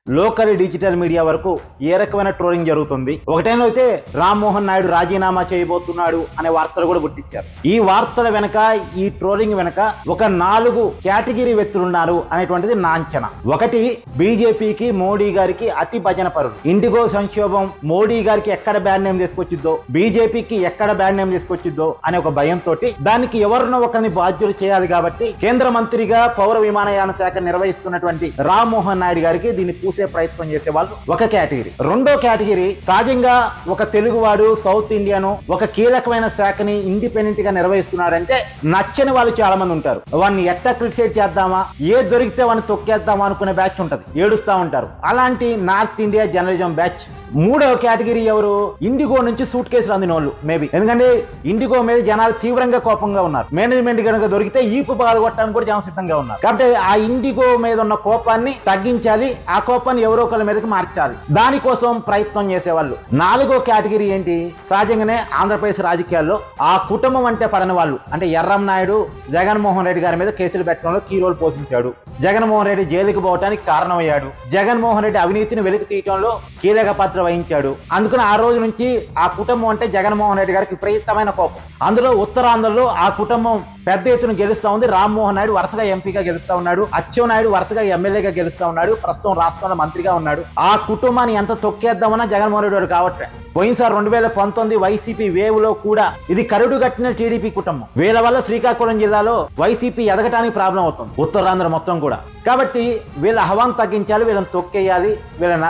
Local digital media వరకు ఏ రకమైన trolling జరుగుతుంది. ఒకటేనో అయితే రామ్మోహన్ నాయుడు రాజీనామా చేయబోతున్నాడు అనే వార్తలు కూడా గుర్తించారు. ఈ వార్తల వెనక, ఈ ట్రోలింగ్ వెనక ఒక 4 కేటగిరీ వ్యక్తులున్నారు అనేటువంటిది నా అంచనా. ఒకటి, బీజేపీకి మోడీ గారికి అతి భజన పరులు. ఇండిగో సంక్షోభం మోడీ గారికి ఎక్కడ బ్యాడ్ నేమ్ తీసుకొచ్చిద్దో, బీజేపీకి ఎక్కడ బ్యాడ్ నేమ్ తీసుకొచ్చిద్దో అనే ఒక భయంతో దానికి ఎవరినో ఒకరిని బాధ్యులు చేయాలి కాబట్టి కేంద్ర మంత్రిగా పౌర విమానయాన శాఖ నిర్వహిస్తున్నటువంటి రామ్మోహన్ నాయుడు గారికి దీన్ని పూసే ప్రయత్నం చేసే వాళ్ళు ఒక కేటగిరీ. రెండో కేటగిరీ, సహజంగా ఒక తెలుగువాడు సౌత్ ఇండియాను ఒక కీలకమైన శాఖని ఇండిపెండెంట్ గా నిర్వహిస్తున్నాడంటే నచ్చని వాళ్ళు చాలా మంది ఉంటారు. వాడిని ఎట్టా క్రిటిసైడ్ చేద్దామా, ఏ దొరికితే వాడిని తొక్కేద్దామా అనుకునే బ్యాచ్ ఉంటది, ఏడుస్తా ఉంటారు. అలాంటి నార్త్ ఇండియా జర్నలిజం బ్యాచ్. మూడవ కేటగిరీ ఎవరు, ఇండిగో నుంచి సూట్ కేసులు అందిన వాళ్ళు. మేబీ ఎందుకంటే ఇండిగో మీద జనాలు తీవ్రంగా కోపంగా ఉన్నారు. మేనేజ్మెంట్ కనుక దొరికితే ఈపు పాల్గొట్టడానికి కూడా జనం సిద్ధంగా ఉన్నారు. కాబట్టి ఆ ఇండిగో మీద ఉన్న కోపాన్ని తగ్గించాలి, ఆ కోపాన్ని ఎవరో ఒకరి మీదకి మార్చాలి, దానికోసం ప్రయత్నం చేసేవాళ్ళు. 4వ కేటగిరీ ఏంటి, సహజంగానే ఆంధ్రప్రదేశ్ రాజకీయాల్లో ఆ కుటుంబం అంటే పడని వాళ్ళు. అంటే ఎర్రం నాయుడు జగన్మోహన్ రెడ్డి గారి మీద కేసులు పెట్టడంలో కీ రోల్ పోషించాడు, జగన్మోహన్ రెడ్డి జైలుకి పోవడానికి కారణమయ్యాడు, జగన్మోహన్ రెడ్డి అవినీతిని వెలికి తీయటంలో కీలక పాత్ర వహించాడు. అందుకని ఆ రోజు నుంచి ఆ కుటుంబం అంటే జగన్మోహన్ రెడ్డి గారికి విపరీతమైన కోపం. అందులో ఉత్తరాంధ్రలో ఆ కుటుంబం పెద్ద ఎత్తున గెలుస్తా ఉంది. రామ్మోహన్ నాయుడు వరుసగా ఎంపీగా గెలుస్తా ఉన్నాడు, అచ్చెన్నాయుడు వరుసగా ఎమ్మెల్యేగా గెలుస్తా ఉన్నాడు, ప్రస్తుతం రాష్ట్రంలో మంత్రిగా ఉన్నాడు. ఆ కుటుంబాన్ని ఎంత తొక్కేద్దామన్నా జగన్మోహన్ రెడ్డి వాడు కావట్లే. పోయినసారి 2019 వైసీపీ వేవ్ లో కూడా ఇది కరుడు కట్టిన టీడీపీ కుటుంబం. వీళ్ళ వల్ల శ్రీకాకుళం జిల్లాలో వైసీపీ ఎదగటానికి ప్రాబ్లం అవుతుంది, ఉత్తరాంధ్ర మొత్తం కూడా. కాబట్టి వీళ్ళ హవాను తగ్గించాలి, వీళ్ళని తొక్కేయాలి,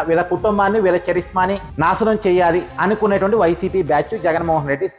వీళ్ళ కుటుంబాన్ని, వీళ్ళ చరిస్మాని నాశనం చేయాలి అనుకునేటువంటి వైసీపీ బ్యాచ్ జగన్మోహన్ రెడ్డి